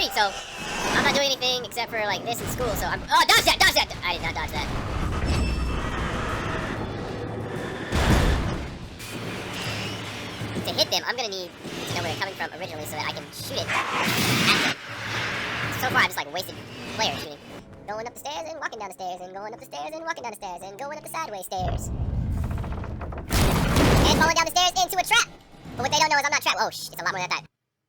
green, so I'm not doing anything except for like this in school. So I'm. Oh, dodge that! Dodge that! I did not dodge that. To hit them, I'm gonna need to know where they're coming from originally so that I can shoot it at them. So far, I've just like wasted players shooting. Going up the stairs and walking down the stairs and going up the stairs and walking down the stairs and going up the sideways stairs. And falling down the stairs into a trap. But what they don't know is I'm not trapped. Oh, it's a lot more than that.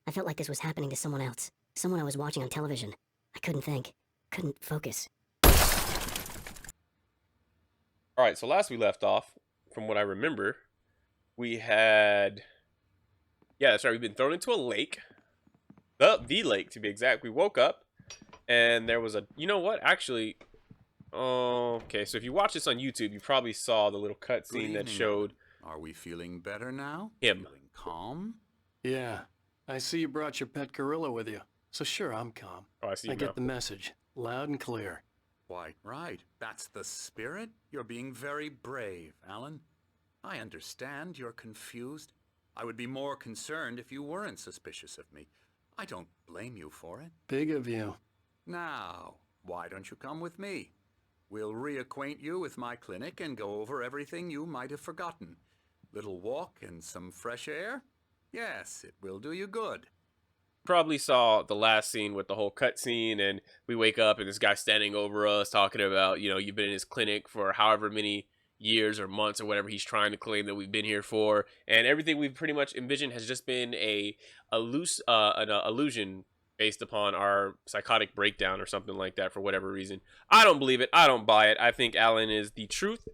I felt like this was happening to someone else. Someone I was watching on television. I couldn't think. Couldn't focus. Alright, so last we left off, from what I remember, we had... Yeah, that's right. We've been thrown into a lake. The lake, to be exact. We woke up, and there was a... You know what? Actually... Okay, so if you watch this on YouTube, you probably saw the little cutscene that showed... Are we feeling better now? Him. Feeling calm? Yeah. I see you brought your pet gorilla with you. So sure, I'm calm. Oh, I see I you get now. the message. Loud and clear. Quite right. That's the spirit. You're being very brave, Alan. I understand you're confused. I would be more concerned if you weren't suspicious of me. I don't blame you for it. Big of you. Now, why don't you come with me? We'll reacquaint you with my clinic and go over everything you might have forgotten. Little walk and some fresh air? Yes, it will do you good. Probably saw the last scene with the whole cutscene, and we wake up and this guy standing over us talking about, you know, you've been in his clinic for however many years or months or whatever he's trying to claim that we've been here for, and everything we've pretty much envisioned has just been an illusion based upon our psychotic breakdown or something like that for whatever reason. I don't believe it. I don't buy it. I think Alan is the truth,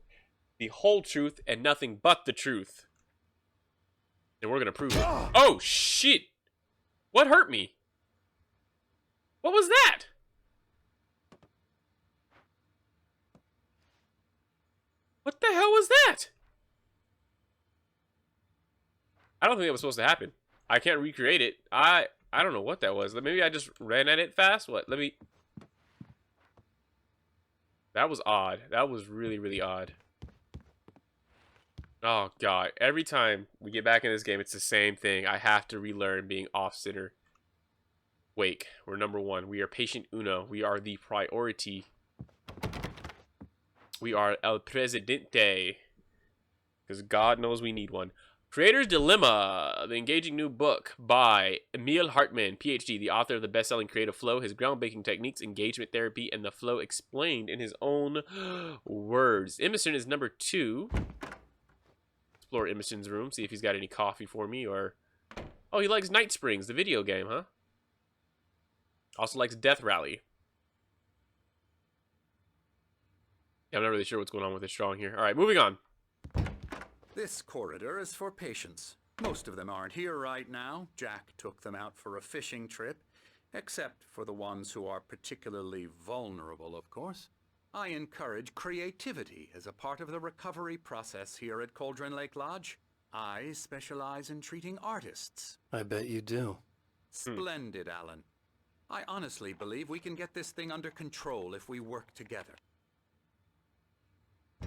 the whole truth, and nothing but the truth. And we're gonna prove it. Oh shit! What hurt me? What was that? What the hell was that? I don't think that was supposed to happen. I can't recreate it. I don't know what that was. Maybe I just ran at it fast. What? Let me... That was odd. That was really, really odd. Oh, God. Every time we get back in this game, it's the same thing. I have to relearn being off-center. Wake. We're number one. We are patient uno. We are the priority. We are El Presidente. Because God knows we need one. Creator's Dilemma, the engaging new book by Emil Hartman, PhD, the author of the best-selling Creative Flow, his groundbreaking techniques, engagement therapy, and the flow explained in his own words. Emerson is number 2. Explore Emerson's room, see if he's got any coffee for me, or... Oh, he likes Night Springs, the video game, huh? Also likes Death Rally. Yeah, I'm not really sure what's going on with this drawing here. Alright, moving on. This corridor is for patients. Most of them aren't here right now. Jack took them out for a fishing trip, except for the ones who are particularly vulnerable, of course. I encourage creativity as a part of the recovery process here at Cauldron Lake Lodge. I specialize in treating artists. I bet you do. Splendid, Alan. I honestly believe we can get this thing under control if we work together.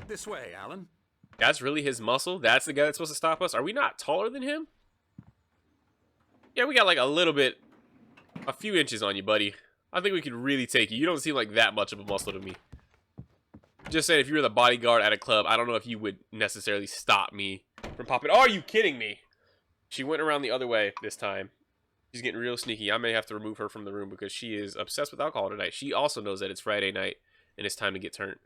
This way, Alan. That's really his muscle? That's the guy that's supposed to stop us? Are we not taller than him? Yeah, we got like a little bit, a few inches on you, buddy. I think we could really take you. You don't seem like that much of a muscle to me. Just saying, if you were the bodyguard at a club, I don't know if you would necessarily stop me from popping. Oh, are you kidding me? She went around the other way this time. She's getting real sneaky. I may have to remove her from the room because she is obsessed with alcohol tonight. She also knows that it's Friday night and it's time to get turned.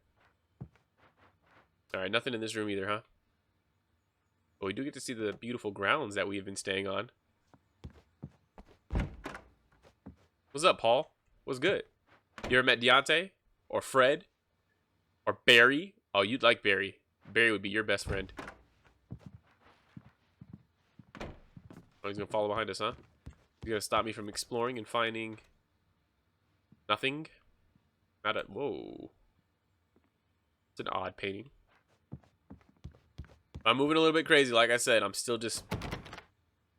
Alright, nothing in this room either, huh? But we do get to see the beautiful grounds that we have been staying on. What's up, Paul? What's good? You ever met Deontay? Or Fred? Or Barry? Oh, you'd like Barry. Barry would be your best friend. Oh, he's gonna follow behind us, huh? He's gonna stop me from exploring and finding... nothing? Not a... Whoa. It's an odd painting. I'm moving a little bit crazy, like I said. I'm still just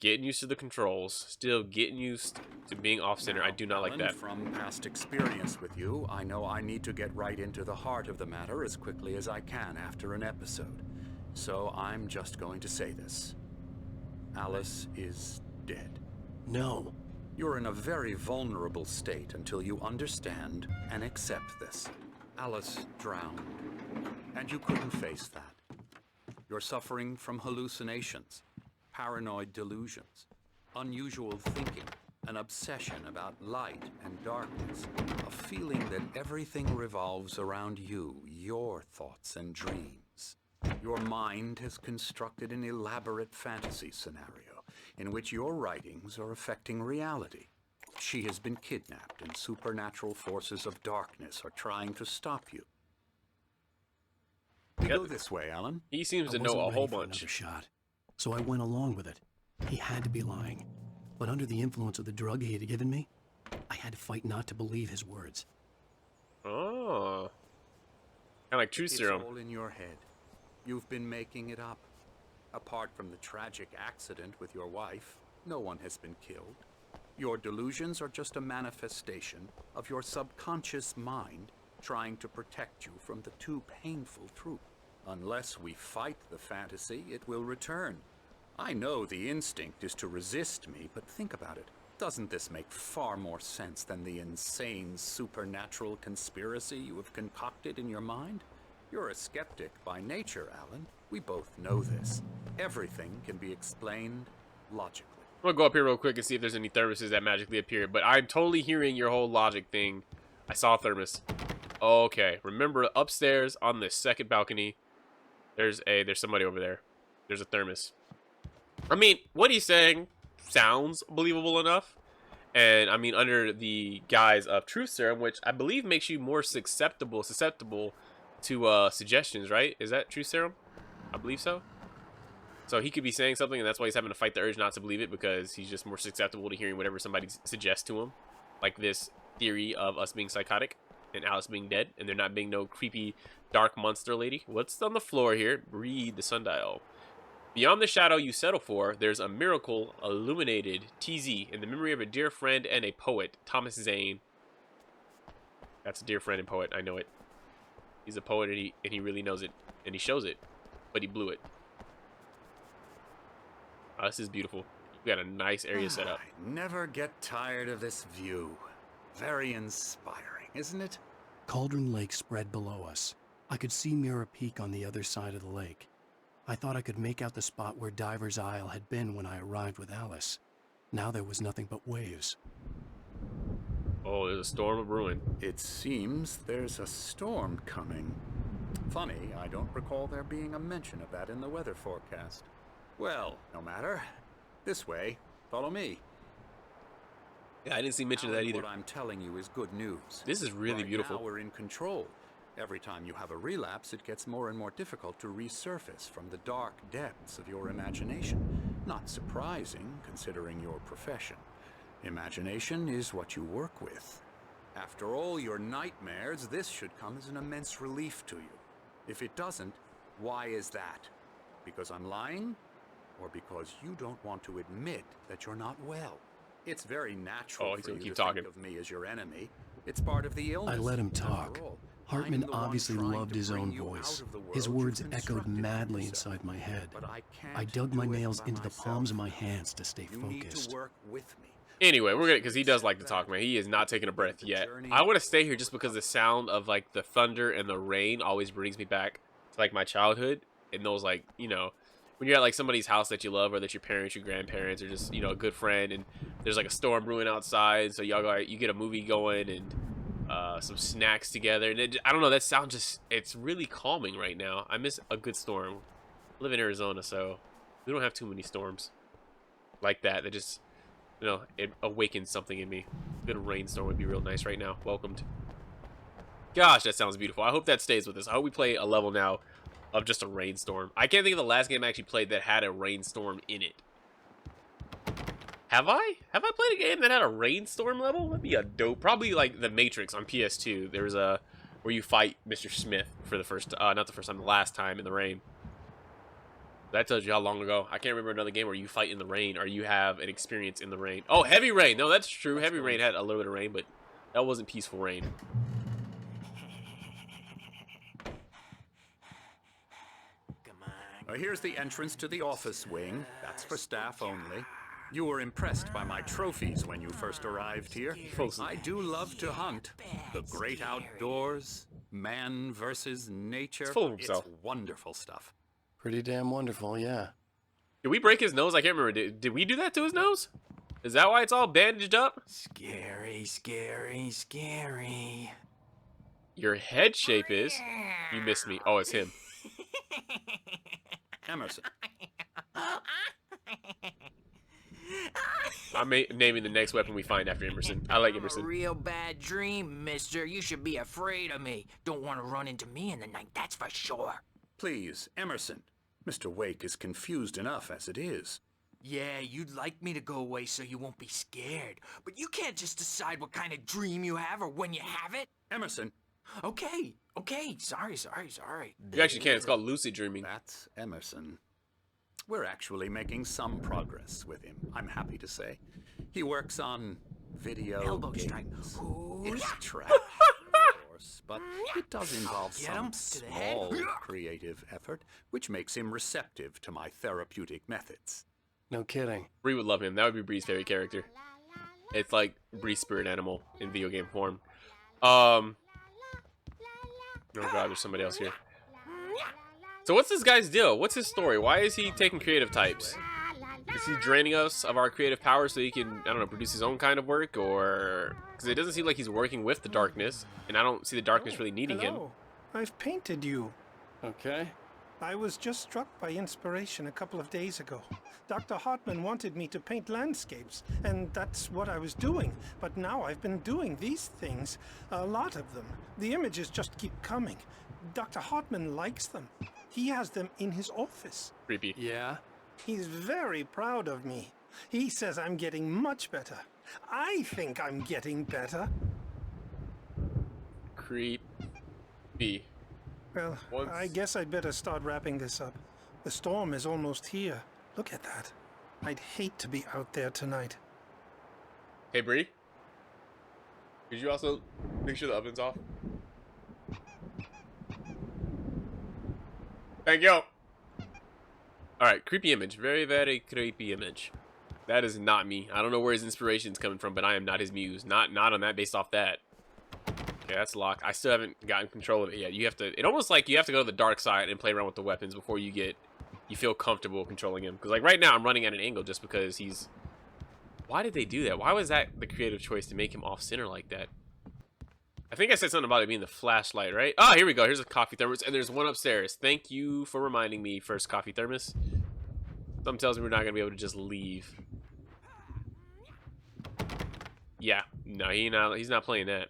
getting used to the controls. Still getting used to being off-center. I do not like that. From past experience with you, I know I need to get right into the heart of the matter as quickly as I can after an episode. So I'm just going to say this. Alice is dead. No. You're in a very vulnerable state until you understand and accept this. Alice drowned, and you couldn't face that. You're suffering from hallucinations, paranoid delusions, unusual thinking, an obsession about light and darkness, a feeling that everything revolves around you, your thoughts and dreams. Your mind has constructed an elaborate fantasy scenario in which your writings are affecting reality. She has been kidnapped and supernatural forces of darkness are trying to stop you. We go this way, Alan. He seems I to know wasn't a ready whole for bunch. another shot, so I went along with it. He had to be lying. But under the influence of the drug he had given me, I had to fight not to believe his words. Oh. Kind of like truth serum. It's all in your head. You've been making it up. Apart from the tragic accident with your wife, no one has been killed. Your delusions are just a manifestation of your subconscious mind trying to protect you from the too painful truth. Unless we fight the fantasy, it will return. I know the instinct is to resist me, but think about it. Doesn't this make far more sense than the insane supernatural conspiracy you have concocted in your mind? You're a skeptic by nature, Alan. We both know this. Everything can be explained logically. I'm gonna go up here real quick and see if there's any thermoses that magically appear, but I'm totally hearing your whole logic thing. I saw a thermos. Okay, remember upstairs on the second balcony, there's somebody over there. There's a thermos. I mean, what he's saying sounds believable enough. And I mean, under the guise of truth serum, which I believe makes you more susceptible to suggestions, right? Is that truth serum? I believe so. So he could be saying something, and that's why he's having to fight the urge not to believe it, because he's just more susceptible to hearing whatever somebody suggests to him. Like this theory of us being psychotic and Alice being dead, and there not being no creepy dark monster lady. What's on the floor here? Read the sundial. Beyond the shadow you settle for, there's a miracle illuminated TZ in the memory of a dear friend and a poet, Thomas Zane. That's a dear friend and poet, I know it. He's a poet and he really knows it, and he shows it, but he blew it. Oh, this is beautiful. We got a nice area set up. I never get tired of this view. Very inspiring, isn't it? Cauldron Lake spread below us. I could see Mirror Peak on the other side of the lake. I thought I could make out the spot where Diver's Isle had been when I arrived with Alice. Now there was nothing but waves. Oh, there's a storm of ruin. It seems there's a storm coming. Funny, I don't recall there being a mention of that in the weather forecast. Well, no matter. This way. Follow me. Yeah, I didn't see mention of that either. What I'm telling you is good news. This is really beautiful. Now we're in control. Every time you have a relapse, it gets more and more difficult to resurface from the dark depths of your imagination. Not surprising, considering your profession. Imagination is what you work with. After all your nightmares, this should come as an immense relief to you. If it doesn't, why is that? Because I'm lying? Or because you don't want to admit that you're not well? It's very natural for you to think of me as your enemy. It's part of the illness. I let him talk. Hartman obviously loved his own voice. His words echoed madly inside my head. I dug my nails into the palms of my hands to stay focused. Anyway, we're gonna, because he does like to talk, man. He is not taking a breath yet. I want to stay here just because the sound of like the thunder and the rain always brings me back to like my childhood and those, like, you know, when you're at like somebody's house that you love, or that your parents, your grandparents, or just, you know, a good friend, and there's like a storm brewing outside, so y'all you get a movie going and some snacks together, and I don't know, that sound just, it's really calming right now. I miss a good storm. I live in Arizona, so we don't have too many storms like that just, you know, it awakens something in me. A good rainstorm would be real nice right now. Welcomed. Gosh, that sounds beautiful. I hope that stays with us. I hope we play a level now of just a rainstorm. I can't think of the last game I actually played that had a rainstorm in it. Have I? Have I played a game that had a rainstorm level? That'd be a dope. Probably like The Matrix on PS2. There was a where you fight Mr. Smith for the first, not the first time, the last time in the rain. That tells you how long ago. I can't remember another game where you fight in the rain or you have an experience in the rain. Oh, Heavy Rain. No, that's true. Heavy Rain had a little bit of rain, but that wasn't peaceful rain. Here's the entrance to the office wing. That's for staff only. You were impressed by my trophies when you first arrived here. I do love to hunt. The great outdoors, man versus nature. It's full of himself. It's wonderful stuff. Pretty damn wonderful, yeah. Did we break his nose? I can't remember. Did we do that to his nose? Is that why it's all bandaged up? Scary, scary, scary. Your head shape is. You missed me. Oh, it's him. Emerson, I'm naming the next weapon we find after Emerson. I like A Emerson. real bad dream, mister. You should be afraid of me. Don't want to run into me in the night, that's for sure. please, Emerson. Mr. Wake is confused enough as it is. Yeah, you'd like me to go away so you won't be scared. But you can't just decide what kind of dream you have or when you have it. Emerson, Okay, sorry. You actually can. It's called lucid dreaming. that's Emerson. We're actually making some progress with him, I'm happy to say. He works on video Elbow strike. games. Ooh, It's yeah. trash, of course, but it does involve Get him some to the head. small creative effort, which makes him receptive to my therapeutic methods. No kidding. Bree would love him. That would be Bree's favorite character. It's like Bree's spirit animal in video game form. Oh god, there's somebody else here. So what's this guy's deal? What's his story? Why is he taking creative types? Is he draining us of our creative power so he can, I don't know, produce his own kind of work? Or... because it doesn't seem like he's working with the darkness. And I don't see the darkness really needing him. Hello. I've painted you. Okay. I was just struck by inspiration a couple of days ago. Dr. Hartman wanted me to paint landscapes, and that's what I was doing. But now I've been doing these things, a lot of them. The images just keep coming. Dr. Hartman likes them. He has them in his office. Creepy. Yeah? He's very proud of me. He says I'm getting much better. I think I'm getting better. Creepy. Well, I guess I'd better start wrapping this up. The storm is almost here. Look at that. I'd hate to be out there tonight. Hey, Bree? Could you also make sure the oven's off? Thank you! Alright, creepy image. Very, very creepy image. That is not me. I don't know where his inspiration's coming from, but I am not his muse. Not on that, based off that. Okay, that's locked. I still haven't gotten control of it yet. You have to... it almost like you have to go to the dark side and play around with the weapons before you feel comfortable controlling him. Because, like, right now I'm running at an angle just because he's... why did they do that? Why was that the creative choice to make him off-center like that? I think I said something about it being the flashlight, right? Oh, here we go. Here's a coffee thermos, and there's one upstairs. Thank you for reminding me, first coffee thermos. Something tells me we're not going to be able to just leave. Yeah. No, he's not playing that.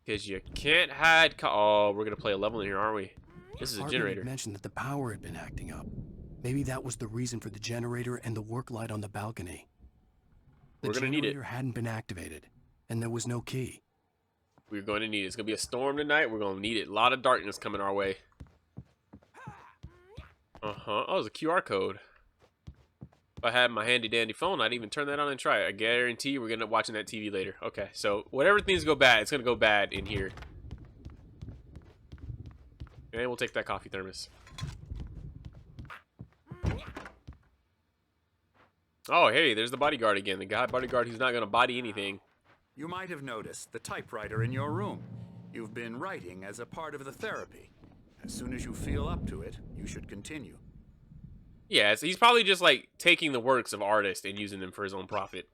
Because you can't hide... oh, we're going to play a level in here, aren't we? This is a Hartman generator. had mentioned that the power had been acting up. Maybe that was the reason for the generator and the work light on the balcony. The We're gonna need it. generator hadn't been activated, and there was no key. We're going to need it. It's going to be a storm tonight. We're going to need it. A lot of darkness coming our way. Uh-huh. Oh, there's a QR code. If I had my handy-dandy phone, I'd even turn that on and try it. I guarantee we're going to end up watching that TV later. Okay, so whatever things go bad, it's going to go bad in here. And we'll take that coffee thermos. Oh, hey, there's the bodyguard again. The guy bodyguard who's not going to body anything. You might have noticed the typewriter in your room. You've been writing as a part of the therapy. As soon as you feel up to it, you should continue. Yeah, so he's probably just like taking the works of artists and using them for his own profit.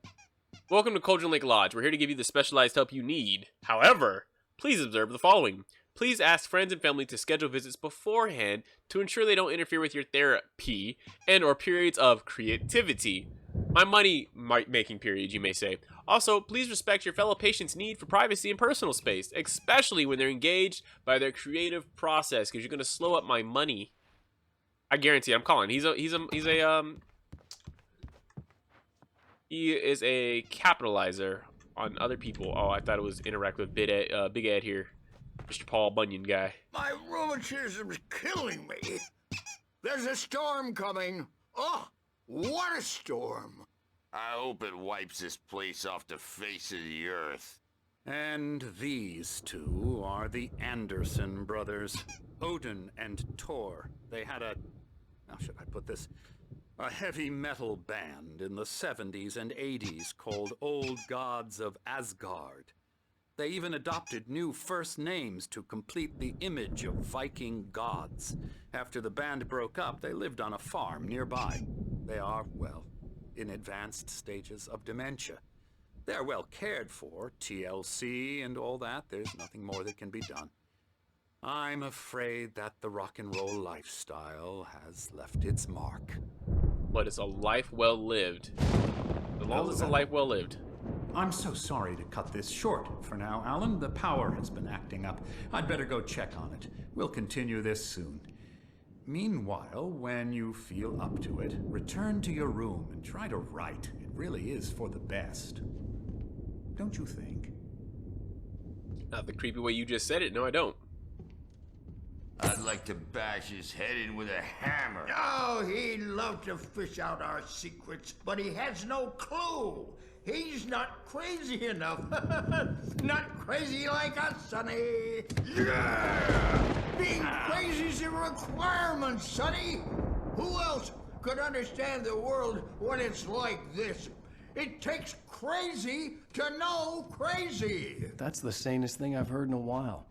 Welcome to Cauldron Lake Lodge. We're here to give you the specialized help you need. However, please observe the following. Please ask friends and family to schedule visits beforehand to ensure they don't interfere with your therapy and or periods of creativity. My money-making period, you may say. Also, please respect your fellow patients' need for privacy and personal space, especially when they're engaged by their creative process, because you're going to slow up my money. I guarantee. I'm calling. He is a capitalizer on other people. Oh, I thought it was interact with Big Ed here, Mr. Paul Bunyan guy. My rheumatism's killing me. There's a storm coming. Oh, what a storm. I hope it wipes this place off the face of the earth. And these two are the Anderson brothers, Odin and Tor. They had a... how should I put this? A heavy metal band in the 70s and 80s called Old Gods of Asgard. They even adopted new first names to complete the image of Viking gods. After the band broke up, they lived on a farm nearby. They are, well, in advanced stages of dementia. They're well cared for, TLC and all that. There's nothing more that can be done. I'm afraid that the rock and roll lifestyle has left its mark. But it's a life well lived. As long as it's a life well lived. I'm so sorry to cut this short for now, Alan. The power has been acting up. I'd better go check on it. We'll continue this soon. Meanwhile, when you feel up to it, return to your room and try to write. It really is for the best. Don't you think? Not the creepy way you just said it. No, I don't. I'd like to bash his head in with a hammer. Oh, he'd love to fish out our secrets, but he has no clue. He's not crazy enough. Not crazy like us, Sonny. Yeah! Being crazy's a requirement, Sonny. Who else could understand the world when it's like this? It takes crazy to know crazy. That's the sanest thing I've heard in a while.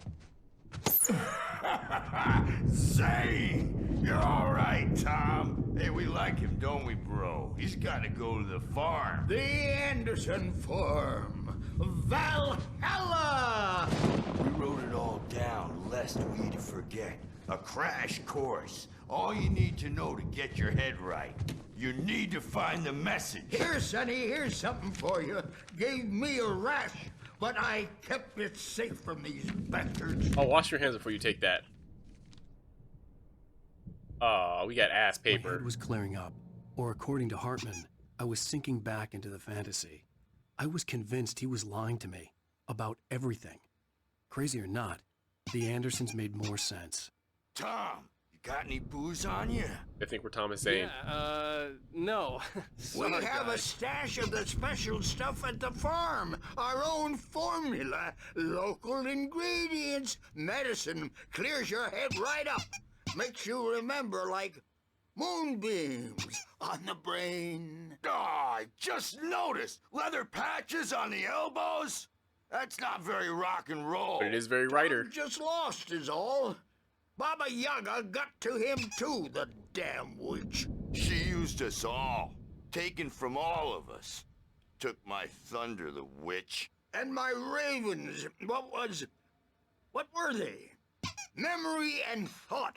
Zane! You're all right, Tom. Hey, we like him, don't we, bro? He's got to go to the farm. The Anderson Farm. Valhalla! We wrote it all down, lest we forget. A crash course. All you need to know to get your head right. You need to find the message. Here, Sonny, here's something for you. Gave me a rash, but I kept it safe from these bastards. Oh, wash your hands before you take that. Oh, we got ass My paper. head was clearing up, or according to Hartman, I was sinking back into the fantasy. I was convinced he was lying to me about everything. Crazy or not, the Andersons made more sense. Tom, you got any booze on you? I think we're Thomas saying. No. We have a stash of the special stuff at the farm. Our own formula. Local ingredients. Medicine clears your head right up. Makes you remember like moonbeams on the brain. Oh, I just noticed. Leather patches on the elbows? That's not very rock and roll. But it is very writer. Just lost is all. Baba Yaga got to him too, the damn witch. She used us all. Taken from all of us. Took my thunder, the witch. And my ravens, what were they? Memory and thought,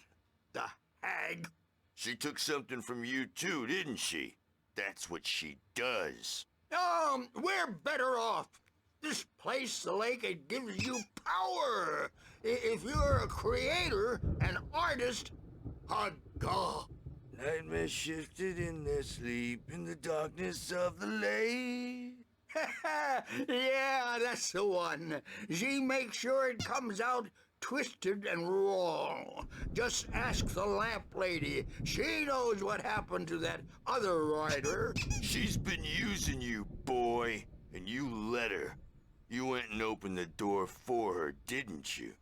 the hag. She took something from you too, didn't she? That's what she does. We're better off. This place, the lake, it gives you power. If you're a creator, an artist, a god. Nightmare shifted in their sleep in the darkness of the lake. Yeah, that's the one. She makes sure it comes out twisted and wrong. Just ask the lamp lady. She knows what happened to that other writer. She's been using you, boy, and you let her. You went and opened the door for her, didn't you?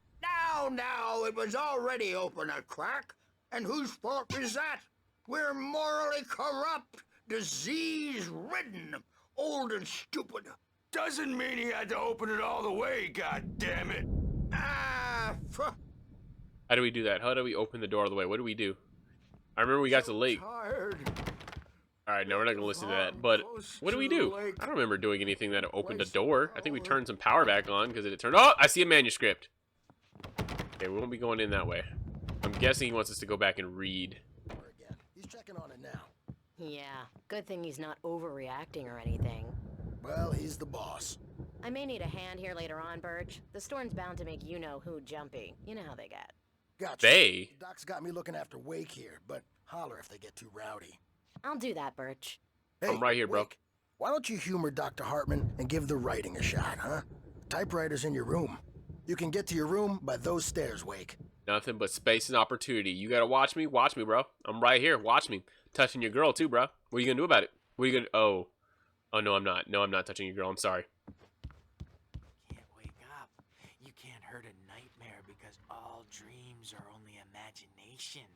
Now, it was already open a crack. And whose fault is that? We're morally corrupt, disease-ridden, old and stupid. Doesn't mean he had to open it all the way, goddammit. How do we do that? How do we open the door all the way? What do we do? I remember we got to the lake. Tired. Alright, no, we're not going to listen to that. But what do we do? I don't remember doing anything that opened a door. I think we turned some power back on because it turned... Oh, I see a manuscript. Okay, we won't be going in that way. I'm guessing he wants us to go back and read. He's checking on it now. Yeah, good thing he's not overreacting or anything. Well, he's the boss. I may need a hand here later on, Birch. The storm's bound to make you-know-who jumpy. You know how they get. Gotcha. They? Doc's got me looking after Wake here, but holler if they get too rowdy. I'll do that, Birch. Hey, I'm right here, bro. Wake, why don't you humor Dr. Hartman and give the writing a shot, huh? Typewriter's in your room. You can get to your room by those stairs, Wake. Nothing but space and opportunity. You gotta watch me, bro. I'm right here. Watch me. Touching your girl, too, bro. What are you gonna do about it? What are you gonna... Oh. Oh, no, I'm not. No, I'm not touching your girl. I'm sorry. Can't wake up. You can't hurt a nightmare because all dreams are only imagination.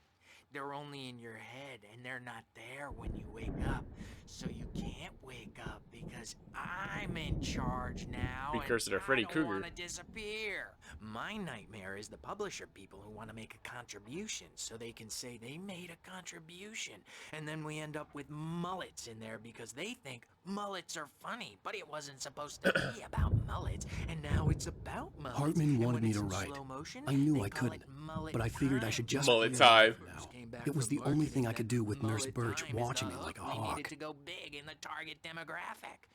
they're only in your head, and they're not there when you wake up. So you can't wake up because I'm in charge now, Precursor to and Freddy I don't Krueger. want to disappear. My nightmare is the publisher people who want to make a contribution so they can say they made a contribution. And then we end up with mullets in there because they think mullets are funny, but it wasn't supposed to be about mullets, and now it's about mullets. Hartman And wanted when me it's to in write. slow motion, I knew they I call couldn't, it mullet but I figured I time. should just Mullet clear it time. up now. Came back It was from the only thing I marketing could do with that Nurse mullet Birch time is watching the me like a hook we hawk. needed to go big in the target demographic.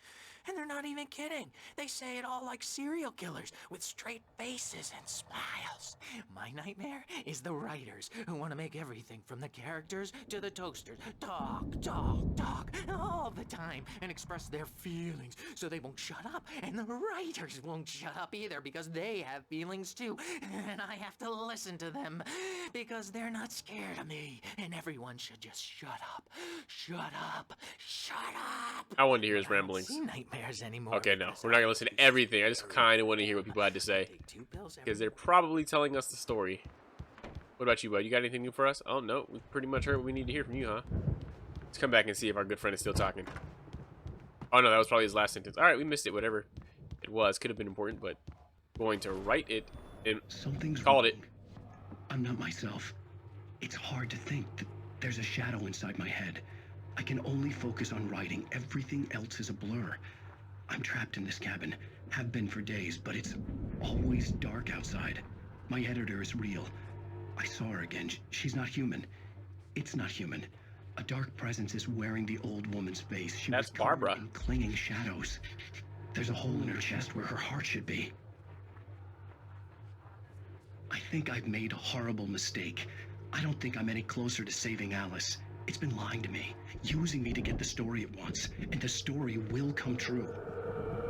And they're not even kidding. They say it all like serial killers with straight faces and smiles. My nightmare is the writers who want to make everything from the characters to the toasters talk all the time and express their feelings so they won't shut up. And the writers won't shut up either because they have feelings too. And I have to listen to them because they're not scared of me. And everyone should just shut up. Shut up. Shut up. I wanted to hear his I don't ramblings. see nightmares anymore. Okay, no, because we're not gonna listen to everything. I just kind of want to hear what people had to say take 2 pills every because they're probably telling us the story. What about you, bud? You got anything new for us? Oh no, we pretty much heard what we need to hear from you, huh? Let's come back and see if our good friend is still talking. Oh no, that was probably his last sentence. All right, we missed it. Whatever it was, could have been important, but going to write it and Something's called wrong. it. I'm not myself. It's hard to think that there's a shadow inside my head. I can only focus on writing. Everything else is a blur. I'm trapped in this cabin. Have been for days, but it's always dark outside. My editor is real. I saw her again. She's not human. It's not human. A dark presence is wearing the old woman's face. She That's was covered Barbara. in clinging shadows. There's a hole in her chest where her heart should be. I think I've made a horrible mistake. I don't think I'm any closer to saving Alice. It's been lying to me, using me to get the story it wants, and the story will come true.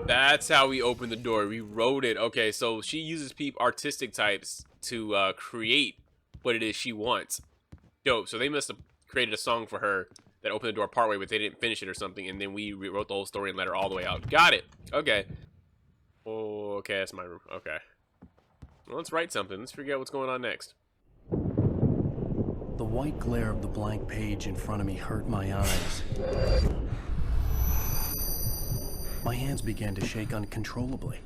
That's how we opened the door. We wrote it. Okay, so she uses artistic types to create what it is she wants. Dope. So they must have created a song for her that opened the door partway, but they didn't finish it or something, and then we rewrote the whole story and let her all the way out. Got it. Okay. Oh, okay, that's my room. Okay. Well, let's write something. Let's figure out what's going on next. The white glare of the blank page in front of me hurt my eyes. My hands began to shake uncontrollably.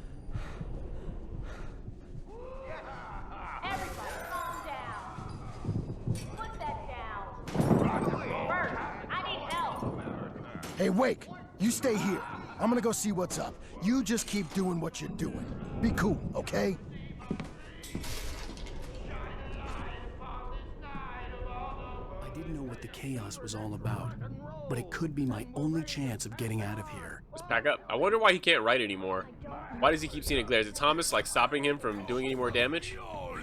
Everybody calm down. Put that down. Bert, I need help. Hey, Wake, you stay here. I'm gonna go see what's up. You just keep doing what you're doing. Be cool, okay? I didn't know what the chaos was all about, but it could be my only chance of getting out of here. Let's pack up. I wonder why he can't write anymore. Why does he keep seeing a glare? Is it Thomas, like, stopping him from doing any more damage? Oh,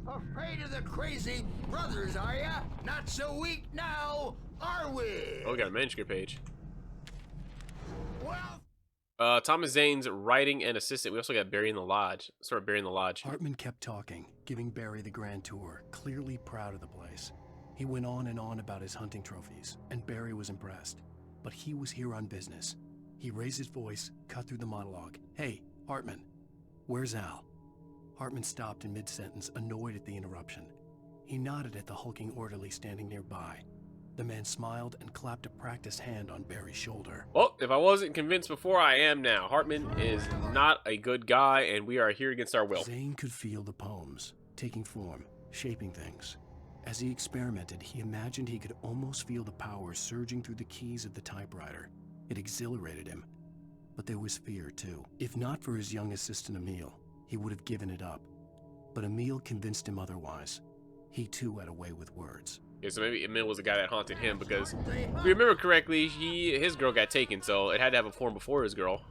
afraid of the crazy brothers, are ya? Not so weak now, are we? Oh, we got a manuscript page. Well, Thomas Zane's writing and assistant. We also got Barry in the Lodge. Sort of Barry in the Lodge. Hartman kept talking, giving Barry the grand tour, clearly proud of the place. He went on and on about his hunting trophies, and Barry was impressed. But he was here on business. He raised his voice, cut through the monologue. Hey, Hartman, where's Al? Hartman stopped in mid-sentence, annoyed at the interruption. He nodded at the hulking orderly standing nearby. The man smiled and clapped a practiced hand on Barry's shoulder. Well, if I wasn't convinced before, I am now. Hartman is not a good guy, and we are here against our will. Zane could feel the poems, taking form, shaping things. As he experimented, he imagined he could almost feel the power surging through the keys of the typewriter. It exhilarated him. But there was fear, too. If not for his young assistant Emil, he would have given it up. But Emil convinced him otherwise. He, too, had a way with words. Yeah, so maybe Emil was the guy that haunted him, because if we remember correctly, his girl got taken, so it had to have a form before his girl.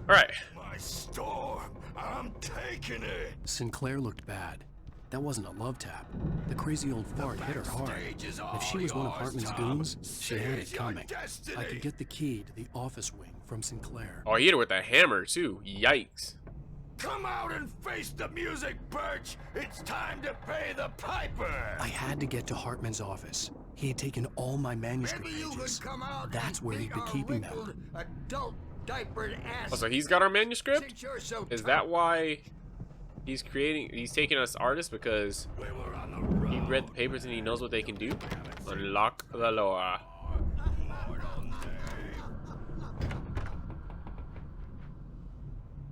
Alright. My storm, I'm taking it. Sinclair looked bad. That wasn't a love tap. The crazy old fart hit her hard. If she was one of Hartman's goons, she had it coming. I could get the key to the office wing from Sinclair. Oh, he hit her with a hammer, too. Yikes. Come out and face the music, Birch. It's time to pay the piper. I had to get to Hartman's office. He had taken all my manuscript maybe you pages. could come out That's and where he'd beat be our keeping them. wrinkled, adult diapered ass. Oh, so he's got our manuscript? Since you're so Is tough. that why He's taking us artists because he read the papers and he knows what they can do. Unlock the lore.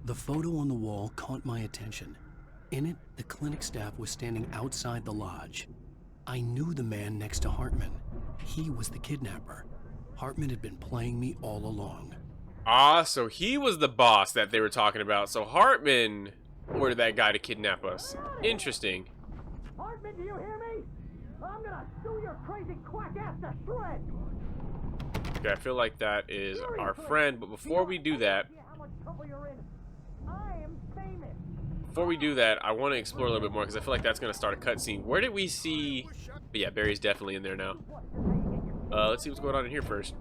The photo on the wall caught my attention. In it, the clinic staff was standing outside the lodge. I knew the man next to Hartman. He was the kidnapper. Hartman had been playing me all along. Ah, so he was the boss that they were talking about. So Hartman ordered that guy to kidnap us. Interesting. Hartman, do you hear me? I'm gonna sue your crazy quack ass to shreds. Okay, I feel like that is our friend, but before we do that, I want to explore a little bit more because I feel like that's going to start a cutscene. Where did we see... But yeah, Barry's definitely in there now. Let's see what's going on in here first.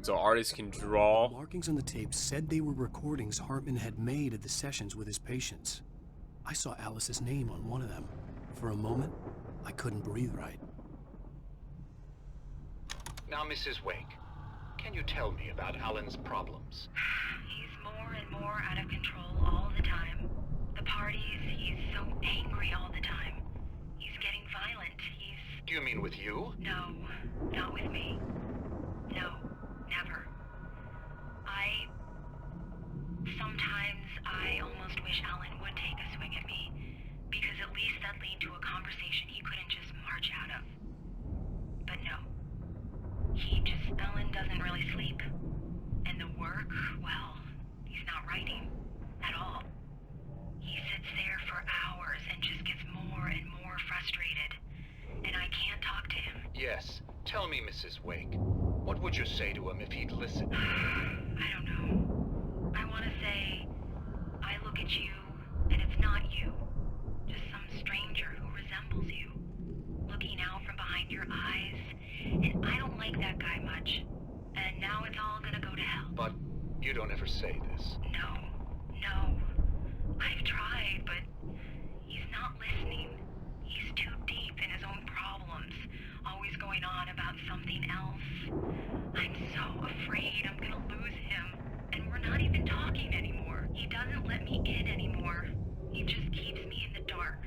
So artists can draw. The markings on the tape said they were recordings Hartman had made at the sessions with his patients. I saw Alice's name on one of them. For a moment, I couldn't breathe right. Now, Mrs. Wake, can you tell me about Alan's problems? He's more and more out of control all the time. The parties, he's so angry all the time. He's getting violent. Do you mean with you? No, not with me. No, never. Sometimes I almost wish Alan would take a swing at me, because at least that lead to a conversation he couldn't just march out of. But no. Alan doesn't really sleep. And the work, well, he's not writing at all. He sits there for hours and just gets more and more frustrated. And I can't talk to him. Yes. Tell me, Mrs. Wake, what would you say to him if he'd listen? I don't know. I want to say, I look at you, and it's not you. Just some stranger who resembles you. Looking out from behind your eyes. And I don't like that guy much. And now it's all gonna go to hell. But you don't ever say this. No. I've tried, but he's not listening. He's too deep in his own problems. Always going on about something else. I'm so afraid I'm gonna lose him. And we're not even talking anymore. He doesn't let me in anymore. He just keeps me in the dark.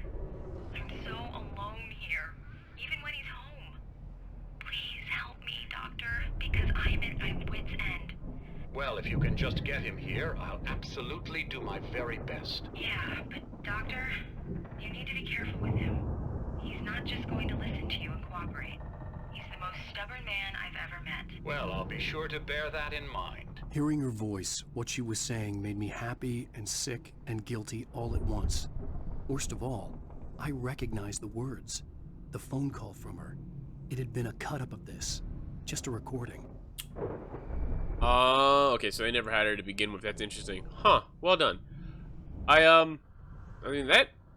I'm so alone here. Even when he's home. Please help me, Doctor, because I'm at my wit's end. Well, if you can just get him here, I'll absolutely do my very best. Yeah, but Doctor, you need to be careful with him. He's not just going to listen to you and cooperate. He's the most stubborn man I've ever met. Well, I'll be sure to bear that in mind. Hearing her voice, what she was saying made me happy and sick and guilty all at once. Worst of all, I recognized the words. The phone call from her. It had been a cut-up of this. Just a recording. Okay, so they never had her to begin with. That's interesting. Huh, well done. I mean,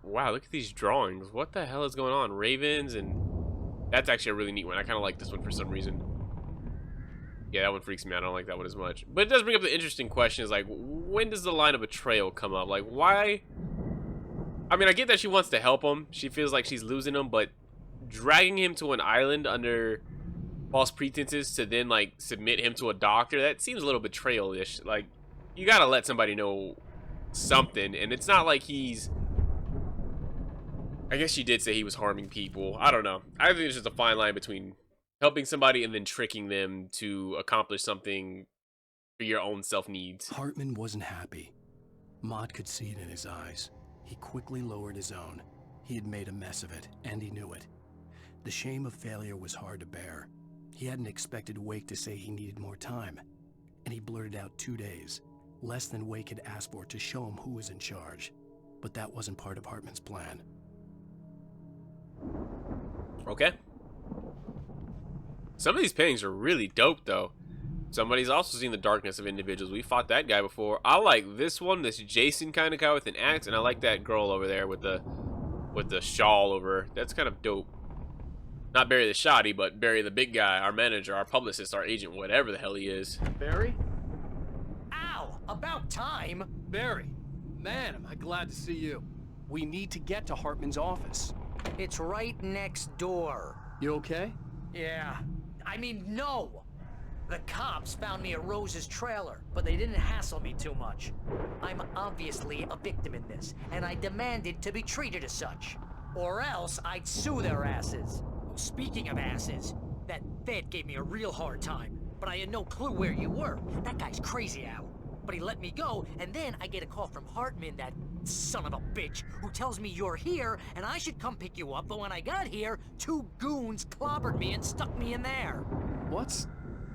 wow, look at these drawings. What the hell is going on? Ravens, and that's actually a really neat one. I kind of like this one for some reason. Yeah, that one freaks me out. I don't like that one as much. But it does bring up the interesting question is, like, when does the line of betrayal come up? Like, why? I mean, I get that she wants to help him. She feels like she's losing him, but dragging him to an island under false pretenses to then, like, submit him to a doctor, that seems a little betrayal-ish. Like, you gotta let somebody know something, and it's not like he's... I guess she did say he was harming people. I don't know. I think there's just a fine line between helping somebody and then tricking them to accomplish something for your own self-needs. Hartman wasn't happy. Maud could see it in his eyes. He quickly lowered his own. He had made a mess of it, and he knew it. The shame of failure was hard to bear. He hadn't expected Wake to say he needed more time, and he blurted out 2 days, less than Wake had asked for to show him who was in charge. But that wasn't part of Hartman's plan. Okay. Some of these paintings are really dope, though. Somebody's also seen the darkness of individuals. We fought that guy before. I like this one, this Jason kind of guy with an axe, and I like that girl over there with the shawl over her. That's kind of dope. Not Barry the Shoddy, but Barry the big guy, our manager, our publicist, our agent, whatever the hell he is. Barry? Ow! About time! Barry, man, am I glad to see you. We need to get to Hartman's office. It's right next door. You okay? Yeah. I mean, no! The cops found me at Rose's trailer, but they didn't hassle me too much. I'm obviously a victim in this, and I demanded to be treated as such. Or else I'd sue their asses. Speaking of asses, that Fed gave me a real hard time, but I had no clue where you were. That guy's crazy, Al. But he let me go, and then I get a call from Hartman, that son of a bitch, who tells me you're here, and I should come pick you up, but when I got here, 2 goons clobbered me and stuck me in there. What's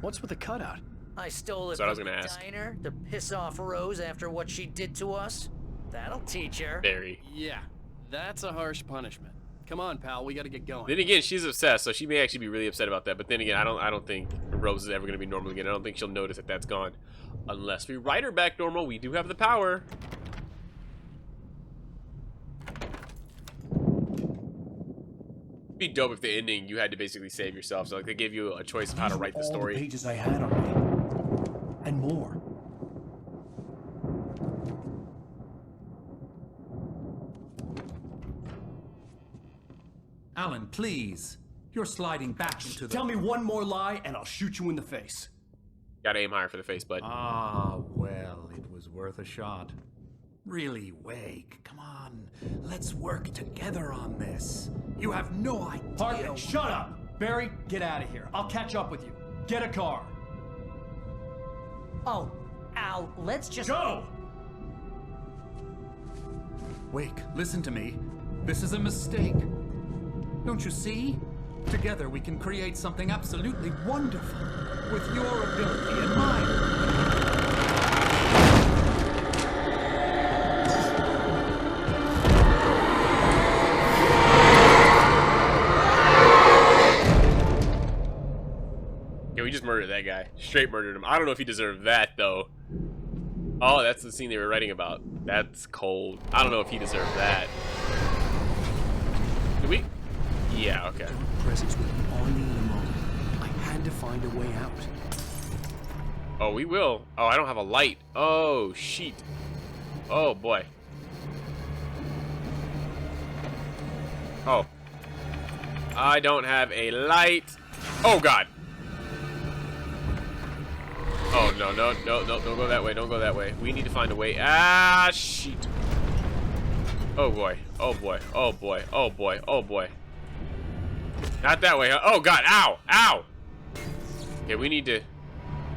with the cutout? I stole it That's what I was from gonna the ask. diner to piss off Rose after what she did to us. That'll teach her. Very. Yeah, that's a harsh punishment. Come on, pal, we gotta get going. Then again, she's obsessed, so she may actually be really upset about that. But then again, I don't think Rose is ever gonna be normal again. I don't think she'll notice that that's gone, unless we write her back normal. We do have the power. It'd be dope if the ending you had to basically save yourself. So like they gave you a choice of how to write the story. All the pages I had on me, and more. Alan, please. You're sliding back into the... Tell me one more lie, and I'll shoot you in the face. Gotta aim higher for the face, bud. Ah, well, it was worth a shot. Really, Wake, come on. Let's work together on this. You have no idea... Hartman, shut up! Barry, get out of here. I'll catch up with you. Get a car. Oh, Al, let's just... Go! Wake, listen to me. This is a mistake. Don't you see? Together we can create something absolutely wonderful. With your ability and mine. Yeah, we just murdered that guy. Straight murdered him. I don't know if he deserved that, though. Oh, that's the scene they were writing about. That's cold. I don't know if he deserved that. Do we? Yeah, okay. Your presence will be on me in a moment. I had to find a way out. Oh, we will. Oh, I don't have a light. Oh, sheet. Oh, boy. Oh. I don't have a light. Oh, God. Oh, no, no, no, no, don't go that way, don't go that way. We need to find a way. Ah, sheet. Oh, boy, oh, boy, oh, boy, oh, boy, oh, boy. Not that way, huh? Oh, God, ow, ow. Okay, we need to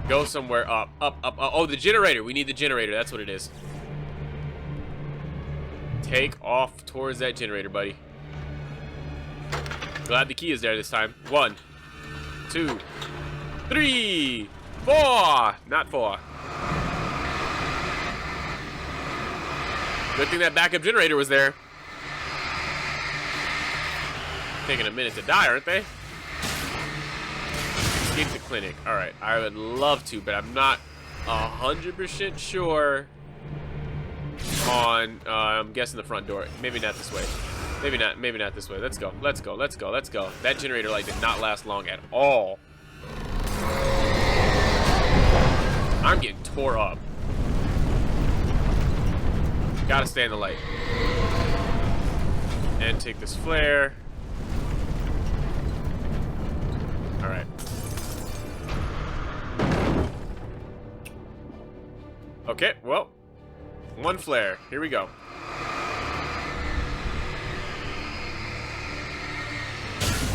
go somewhere up, up, up. Oh, the generator. We need the generator. That's what it is. Take off towards that generator, buddy. Glad the key is there this time. 1, 2, 3, 4. Not 4. Good thing that backup generator was there. Taking a minute to die, aren't they? Escape the clinic. Alright, I would love to, but I'm not 100% sure on, I'm guessing the front door. Maybe not this way. Maybe not this way. Let's go, let's go, let's go, let's go. That generator light did not last long at all. I'm getting tore up. Gotta stay in the light. And take this flare. Alright. Okay, well. 1 flare. Here we go.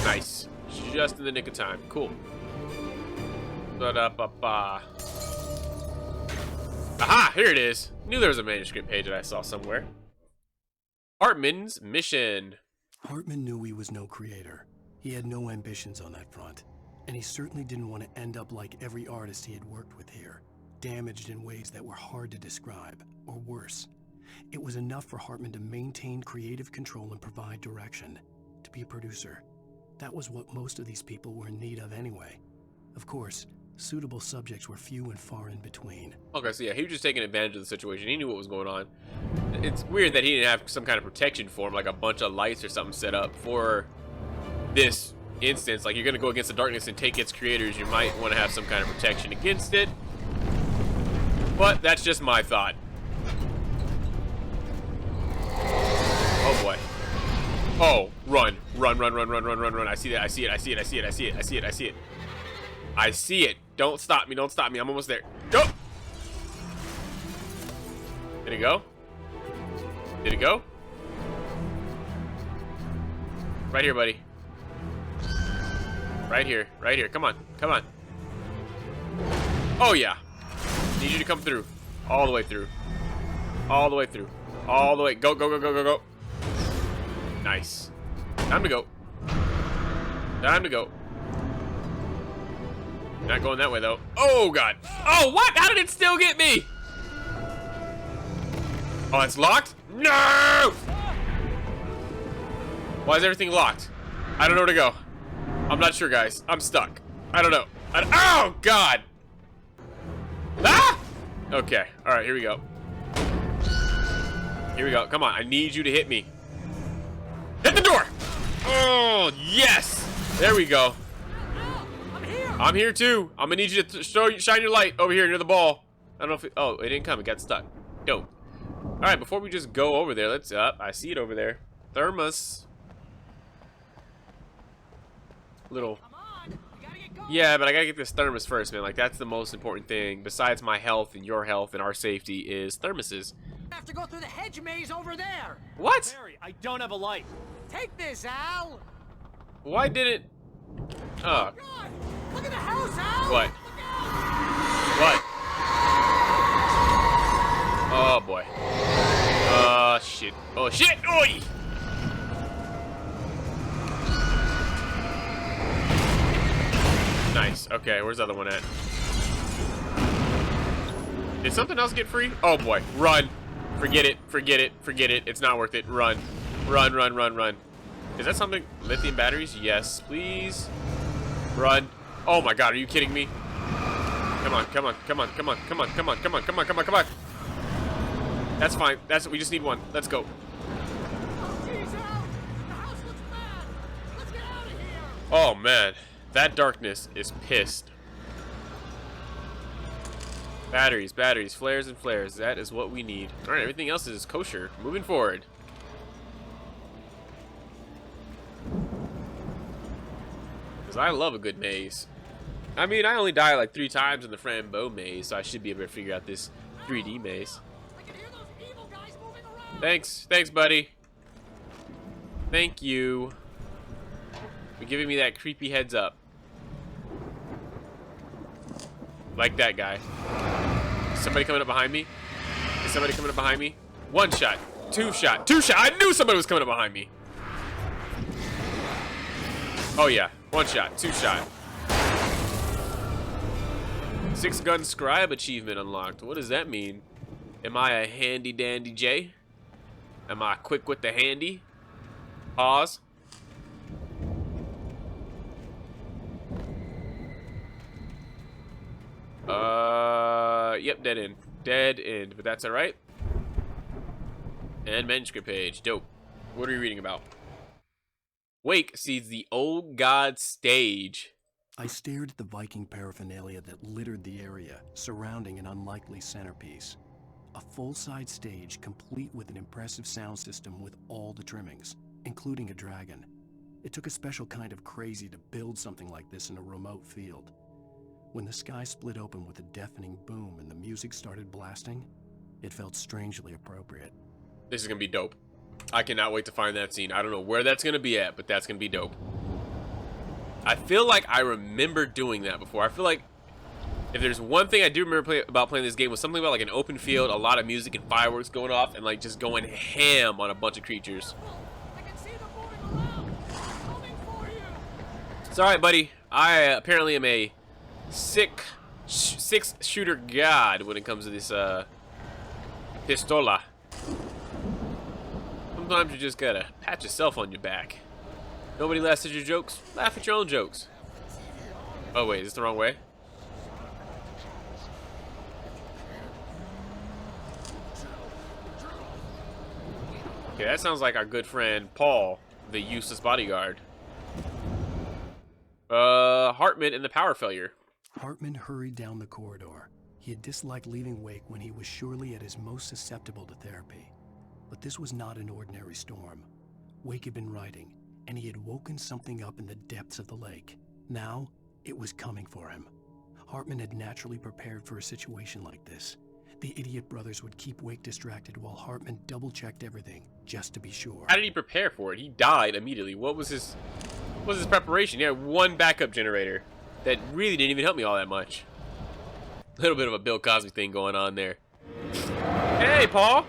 Nice. Just in the nick of time. Cool. Ba-da-ba-ba. Aha! Here it is. Knew there was a manuscript page that I saw somewhere. Hartman's mission. Hartman knew he was no creator. He had no ambitions on that front. And he certainly didn't want to end up like every artist he had worked with here, damaged in ways that were hard to describe, or worse. It was enough for Hartman to maintain creative control and provide direction, to be a producer. That was what most of these people were in need of anyway. Of course, suitable subjects were few and far in between. Okay, so yeah, he was just taking advantage of the situation. He knew what was going on. It's weird that he didn't have some kind of protection for him, like a bunch of lights or something set up for this instance. Like, you're gonna go against the darkness and take its creators, you might want to have some kind of protection against it. But that's just my thought. Oh boy. Oh, run. Run, run, run, run, run, run, run. I see that, I see it, I see it, I see it, I see it, I see it, I see it. I see it. Don't stop me. Don't stop me. I'm almost there. Go. Did it go? Did it go? Right here, buddy. Right here. Right here. Come on. Come on. Oh, yeah. Need you to come through. All the way through. All the way through. All the way. Go, go, go, go, go, go. Nice. Time to go. Time to go. Not going that way, though. Oh, God. Oh, what? How did it still get me? Oh, it's locked? No! Why is everything locked? I don't know where to go. I'm not sure, guys. I'm stuck. I don't know. Oh, God! Ah! Okay. All right, here we go. Here we go. Come on. I need you to hit me. Hit the door! Oh, yes! There we go. I'm here, too. I'm gonna need you to shine your light over here near the ball. I don't know if it... Oh, it didn't come. It got stuck. Dope. All right, before we just go over there, let's... I see it over there. Thermos. Little... Yeah, but I gotta get this thermos first, man. Like, that's the most important thing. Besides my health and your health and our safety is thermoses. I have to go through the hedge maze over there. What? Barry, I don't have a light. Take this, Al. Why did it... Oh. God, look at the house, Al. What? What? Oh, boy. Shit. Oh, shit! Oi! Nice. Okay, where's the other one at? Did something else get free? Oh, boy. Run. Forget it. Forget it. Forget it. It's not worth it. Run. Run, run, run, run. Is that something? Lithium batteries? Yes, please. Run. Oh, my God. Are you kidding me? Come on, come on, come on, come on, come on, come on, come on, come on, come on, come on. That's fine. That's we just need one. Let's go. Oh, man. That darkness is pissed. Batteries, batteries, flares, and flares. That is what we need. Alright, everything else is kosher. Moving forward. Because I love a good maze. I mean, I only died like 3 times in the Frambeau maze, so I should be able to figure out this 3D maze. Thanks. Thanks, buddy. Thank you. For giving me that creepy heads up. Like that guy. Is somebody coming up behind me? Is somebody coming up behind me? 1 shot. 2 shot. 2 shot. I knew somebody was coming up behind me. Oh, yeah. 1 shot. 2 shot. 6-gun scribe achievement unlocked. What does that mean? Am I a handy dandy J? Am I quick with the handy? Pause. Yep, dead end. Dead end, but that's alright. And manuscript page. Dope. What are you reading about? Wake sees the old god stage. I stared at the Viking paraphernalia that littered the area, surrounding an unlikely centerpiece. A full-size stage complete with an impressive sound system with all the trimmings, including a dragon. It took a special kind of crazy to build something like this in a remote field. When the sky split open with a deafening boom and the music started blasting, it felt strangely appropriate. This is gonna be dope. I cannot wait to find that scene. I don't know where that's gonna be at, but that's gonna be dope. I feel like I remember doing that before. I feel like if there's one thing I do remember about playing this game was something about like an open field, a lot of music and fireworks going off, and like just going ham on a bunch of creatures. It's alright, buddy. I apparently am a six-shooter god when it comes to this pistola. Sometimes you just gotta pat yourself on your back. Nobody laughs at your jokes. Laugh at your own jokes. Oh wait, is this the wrong way? Okay, that sounds like our good friend Paul, the useless bodyguard. Hartman and the power failure. Hartman hurried down the corridor. He had disliked leaving Wake when he was surely at his most susceptible to therapy. But this was not an ordinary storm. Wake had been writing, and he had woken something up in the depths of the lake. Now, It was coming for him. Hartman had naturally prepared for a situation like this. The idiot brothers would keep Wake distracted while Hartman double-checked everything, just to be sure. How did he prepare for it? He died immediately. What was his preparation? He had one backup generator that really didn't even help me all that much. A little bit of a Bill Cosby thing going on there. Hey, Paul!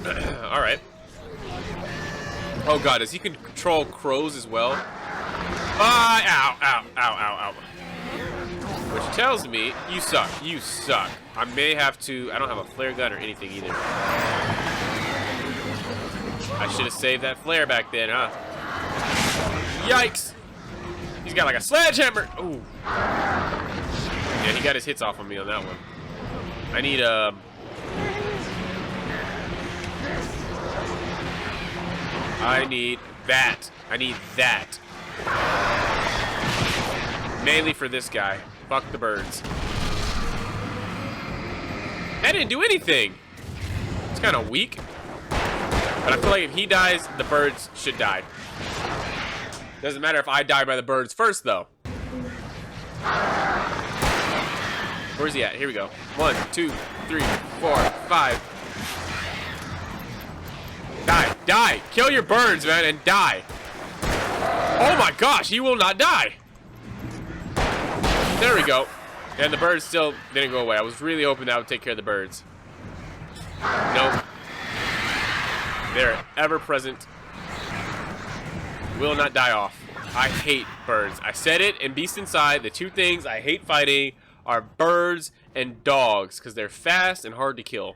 Alright. Oh god, does he control crows as well? Ow, ow, ow, ow, ow. Which tells me, you suck, you suck. I may have to, I don't have a flare gun or anything either. I should have saved that flare back then, huh? Yikes! He's got like a sledgehammer! Ooh. Yeah, he got his hits off on me on that one. I need, I need that. I need that. Mainly for this guy. Fuck the birds. That didn't do anything. It's kind of weak. But I feel like if he dies, the birds should die. Doesn't matter if I die by the birds first, though. Where's he at? Here we go. 1, 2, 3, 4, 5. Die. Die. Kill your birds, man, and die. Oh my gosh, he will not die. There we go. And the birds still didn't go away. I was really hoping that would take care of the birds. Nope. They're ever present. Will not die off. I hate birds. I said it in Beast Inside. The two things I hate fighting are birds and dogs because they're fast and hard to kill.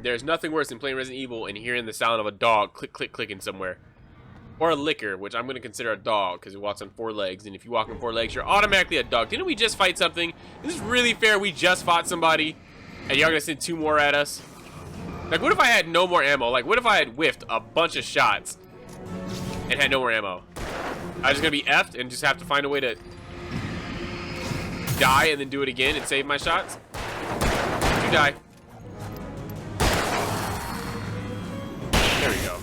There's nothing worse than playing Resident Evil and hearing the sound of a dog click, click, clicking somewhere. Or a licker, which I'm going to consider a dog because it walks on 4 legs. And if you walk on 4 legs, you're automatically a dog. Didn't we just fight something? Is this really fair? We just fought somebody and y'all going to send 2 more at us? Like, what if I had no more ammo? Like, what if I had whiffed a bunch of shots and had no more ammo? I just going to be effed and just have to find a way to die and then do it again and save my shots? You die. There we go.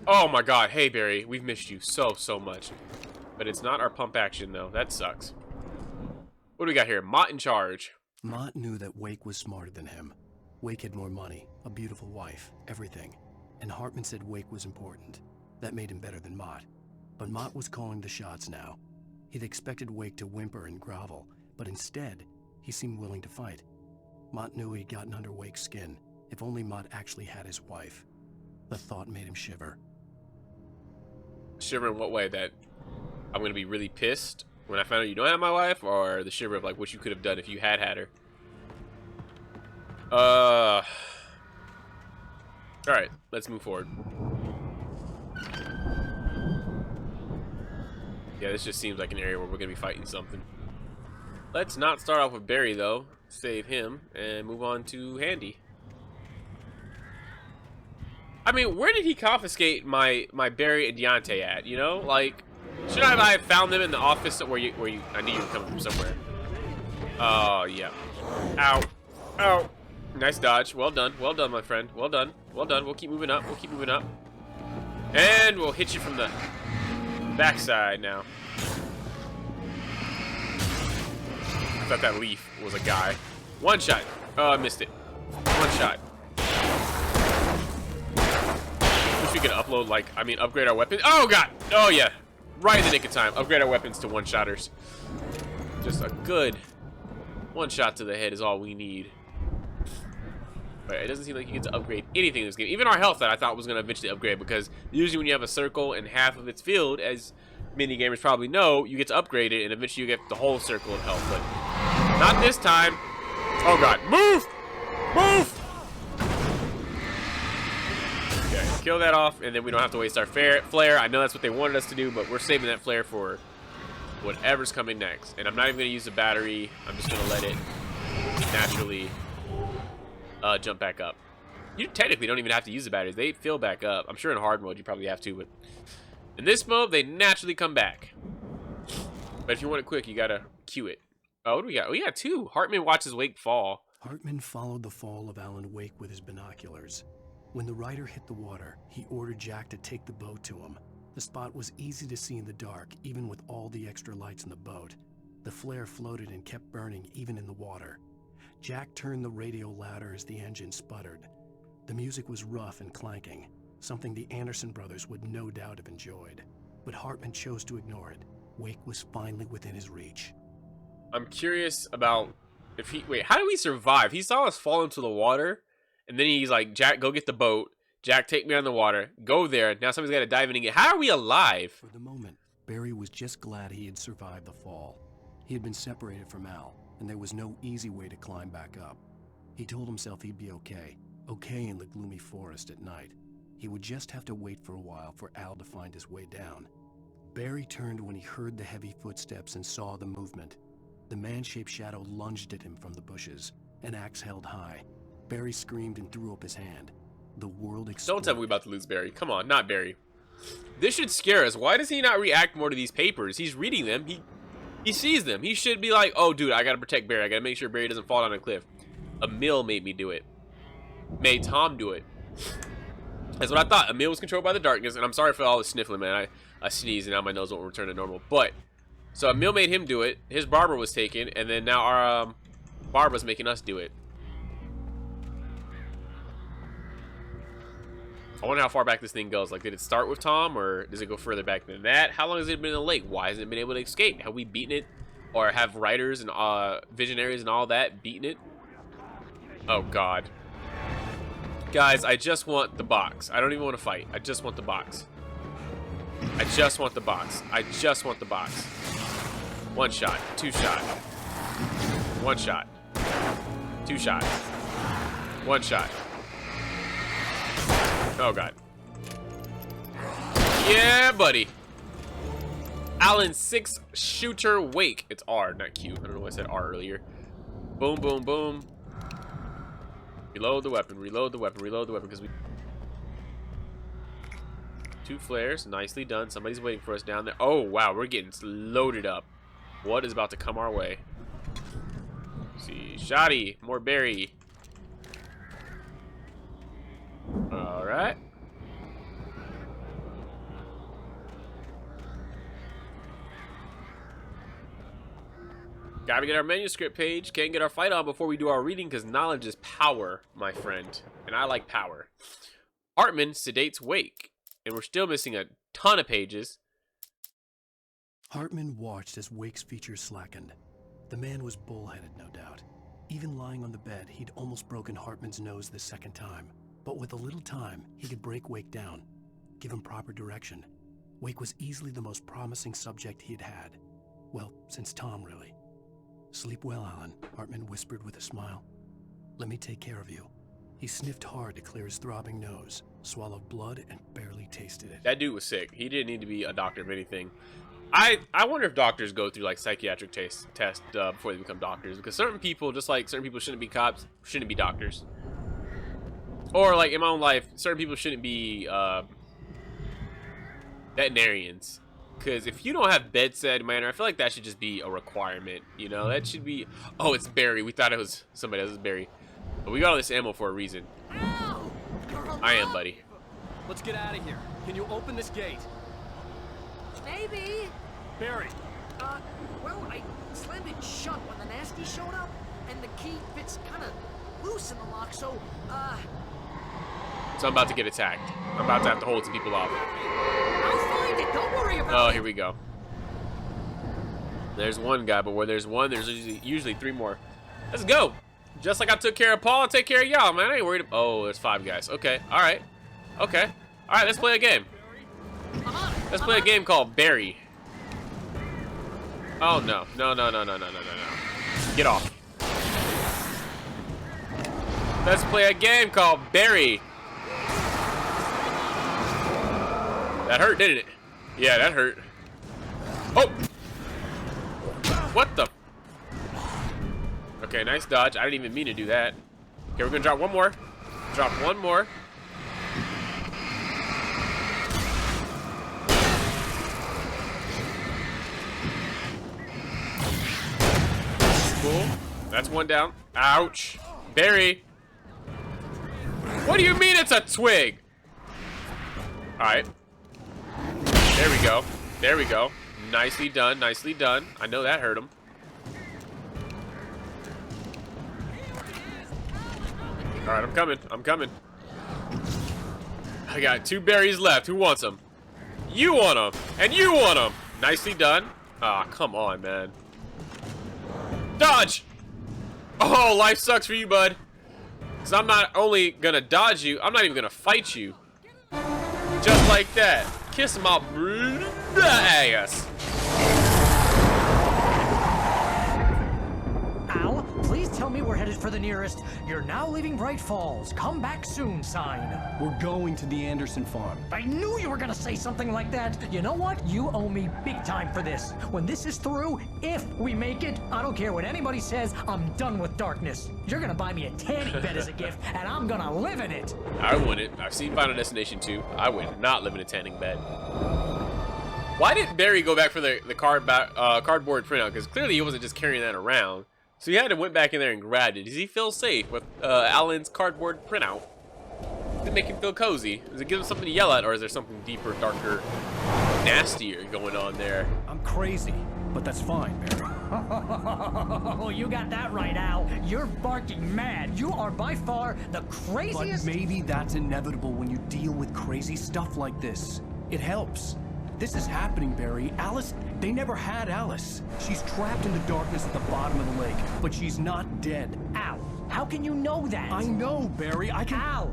Oh my god, hey Barry, we've missed you so much. But it's not our pump action though, that sucks. What do we got here? Mott in charge. Mott knew that Wake was smarter than him. Wake had more money, a beautiful wife, everything. And Hartman said Wake was important. That made him better than Mott. But Mott was calling the shots now. He'd expected Wake to whimper and grovel, but instead, he seemed willing to fight. Mott knew he'd gotten under Wake's skin. If only Mott actually had his wife. The thought made him shiver. Shiver in what way? That I'm gonna be really pissed when I find out you don't have my wife, or the shiver of like what you could have done if you had her? Alright, let's move forward. Yeah, this just seems like an area where we're gonna be fighting something. Let's not start off with Barry though. Save him and move on to Handy. I mean, where did he confiscate my Barry and Deontay at? You know, like, shouldn't I have found them in the office where you? I knew you were coming from somewhere. Oh yeah. Ow, ow. Nice dodge. Well done, my friend. Well done, well done. We'll keep moving up. We'll keep moving up, and we'll hit you from the backside now. I thought that leaf was a guy. One shot. Oh, I missed it. One shot. We can upload, like, I mean, upgrade our weapons. Oh, God. Oh, yeah. Right in the nick of time. Upgrade our weapons to one-shotters. Just a good one shot to the head is all we need. But it doesn't seem like you get to upgrade anything in this game. Even our health that I thought was going to eventually upgrade, because usually when you have a circle and half of it's filled, as many gamers probably know, you get to upgrade it, and eventually you get the whole circle of health. But not this time. Oh, God. Move! Move! Okay, kill that off, and then we don't have to waste our flare. I know that's what they wanted us to do, but we're saving that flare for whatever's coming next. And I'm not even going to use the battery. I'm just going to let it naturally jump back up. You technically don't even have to use the batteries. They fill back up. I'm sure in hard mode you probably have to, but in this mode, they naturally come back. But if you want it quick, you got to cue it. Oh, what do we got? We got 2. Hartman watches Wake fall. Hartman followed the fall of Alan Wake with his binoculars. When the rider hit the water, he ordered Jack to take the boat to him. The spot was easy to see in the dark, even with all the extra lights in the boat. The flare floated and kept burning even in the water. Jack turned the radio louder as the engine sputtered. The music was rough and clanking, something the Anderson brothers would no doubt have enjoyed. But Hartman chose to ignore it. Wake was finally within his reach. I'm curious about if he... Wait, how did we survive? He saw us fall into the water, and then he's like, Jack, go get the boat. Jack, take me on the water. Go there. Now somebody's got to dive in and get... How are we alive? For the moment, Barry was just glad he had survived the fall. He had been separated from Al, and there was no easy way to climb back up. He told himself he'd be okay in the gloomy forest at night. He would just have to wait for a while for Al to find his way down. Barry turned when he heard the heavy footsteps and saw the movement. The man-shaped shadow lunged at him from the bushes, an axe held high. Barry screamed and threw up his hand. The world exploded. Don't tell me we're about to lose Barry. Come on, not Barry. This should scare us. Why does he not react more to these papers? He's reading them. He sees them. He should be like, oh, dude, I gotta protect Barry. I gotta make sure Barry doesn't fall down a cliff. Emil made me do it. Made Tom do it. That's what I thought. Emil was controlled by the darkness, and I'm sorry for all the sniffling, man. I sneezed, and now my nose won't return to normal. But, so Emil made him do it. His barber was taken, and then now our barber's making us do it. I wonder how far back this thing goes. Like, did it start with Tom, or does it go further back than that? How long has it been in the lake? Why hasn't it been able to escape? Have we beaten it? Or have writers and visionaries and all that beaten it? Oh, God. Guys, I just want the box. I don't even want to fight. I just want the box. I just want the box. I just want the box. 1 shot. 2 shot. 1 shot. 2 shot. 1 shot. Oh, God. Yeah, buddy. Alan 6-shooter Wake. It's R, not Q. I don't know why I said R earlier. Boom, boom, boom. Reload the weapon, reload the weapon, reload the weapon, because we... 2 flares. Nicely done. Somebody's waiting for us down there. Oh, wow. We're getting loaded up. What is about to come our way? Let's see. Shoddy. More berry. Alright. Gotta get our manuscript page. Can't get our fight on before we do our reading, because knowledge is power, my friend. And I like power. Hartman sedates Wake. And we're still missing a ton of pages. Hartman watched as Wake's features slackened. The man was bullheaded, no doubt. Even lying on the bed, he'd almost broken Hartman's nose the second time. But with a little time, he could break Wake down, give him proper direction. Wake was easily the most promising subject he'd had. Well, since Tom, really. Sleep well, Alan, Hartman whispered with a smile. Let me take care of you. He sniffed hard to clear his throbbing nose, swallowed blood, and barely tasted it. That dude was sick. He didn't need to be a doctor of anything. I wonder if doctors go through like psychiatric tests before they become doctors, because certain people, just like certain people shouldn't be cops, shouldn't be doctors. Or like in my own life, certain people shouldn't be veterinarians. Because if you don't have bedside manner, I feel like that should just be a requirement. You know, that should be... Oh, it's Barry. We thought it was somebody else. It's Barry. But we got all this ammo for a reason. Ow! I am, buddy. Let's get out of here. Can you open this gate? Maybe. Barry. Well, I slammed it shut when the nasty showed up, and the key fits kind of loose in the lock, so, So I'm about to get attacked. I'm about to have to hold some people off. I'll find it. Don't worry about it. Oh, here we go. There's one guy, but where there's one, there's usually 3 more. Let's go. Just like I took care of Paul, I'll take care of y'all, man. I ain't worried. Oh, there's 5 guys. Okay. All right. Okay. All right, let's play a game. Let's play a game called Barry. Oh, no. No. Get off. Let's play a game called Barry. That hurt, didn't it? Yeah, that hurt. Oh! What the? Okay, nice dodge. I didn't even mean to do that. Okay, we're gonna drop one more. Drop one more. Cool. That's one down. Ouch. Barry. What do you mean it's a twig? Alright. There we go. There we go. Nicely done. Nicely done. I know that hurt him. Alright, I'm coming. I'm coming. I got 2 berries left. Who wants them? You want them. And you want them. Nicely done. Ah, come on, man. Dodge! Oh, life sucks for you, bud. Because I'm not only going to dodge you, I'm not even going to fight you. Just like that. Kiss my ass. Al, please tell me we're headed for the nearest "You're now leaving Bright Falls. Come back soon" sign. We're going to the Anderson farm. I knew you were gonna say something like that. You know what? You owe me big time for this. When this is through, if we make it, I don't care what anybody says, I'm done with darkness. You're gonna buy me a tanning bed as a gift, and I'm gonna live in it. I wouldn't. I've seen Final Destination 2. I would not live in a tanning bed. Why didn't Barry go back for the cardboard printout? Because clearly he wasn't just carrying that around. So he had to went back in there and grabbed it. Does he feel safe with Alan's cardboard printout? Does it make him feel cozy? Does it give him something to yell at, or is there something deeper, darker, nastier going on there? I'm crazy, but that's fine, Barry. Oh, you got that right, Al. You're barking mad. You are by far the craziest. But maybe that's inevitable when you deal with crazy stuff like this. It helps. This is happening, Barry. Alice, they never had Alice. She's trapped in the darkness at the bottom of the lake, but she's not dead. Al, how can you know that? I know, Barry. I can... Al,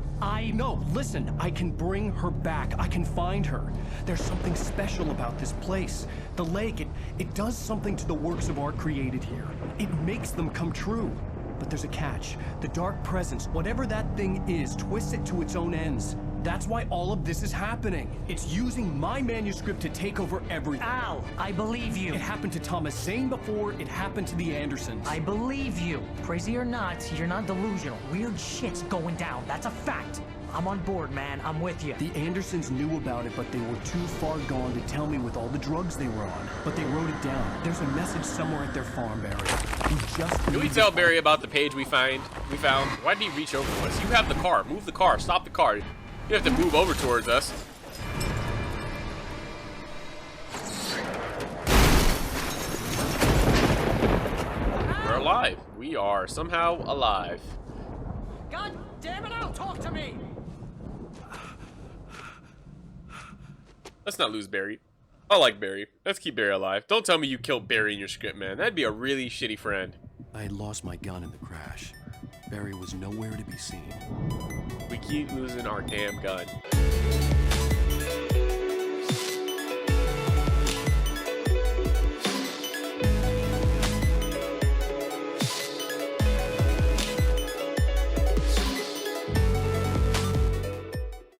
No, listen. I can bring her back. I can find her. There's something special about this place. The lake, it does something to the works of art created here. It makes them come true. But there's a catch. The dark presence, whatever that thing is, twists it to its own ends. That's why all of this is happening. It's using my manuscript to take over everything. Al, I believe you. It happened to Thomas Zane before, it happened to the Andersons. I believe you. Crazy or not, you're not delusional. Weird shit's going down. That's a fact. I'm on board, man. I'm with you. The Andersons knew about it, but they were too far gone to tell me with all the drugs they were on. But they wrote it down. There's a message somewhere at their farm, Barry. Can we tell Barry about the page we found? Why did he reach over to us? You have the car. Move the car. Stop the car. You have to move over towards us. We're alive. We are somehow alive. God damn it, Al, talk to me! Let's not lose Barry. I like Barry. Let's keep Barry alive. Don't tell me you killed Barry in your script, man. That'd be a really shitty friend. I had lost my gun in the crash. Barry was nowhere to be seen. We keep losing our damn gun.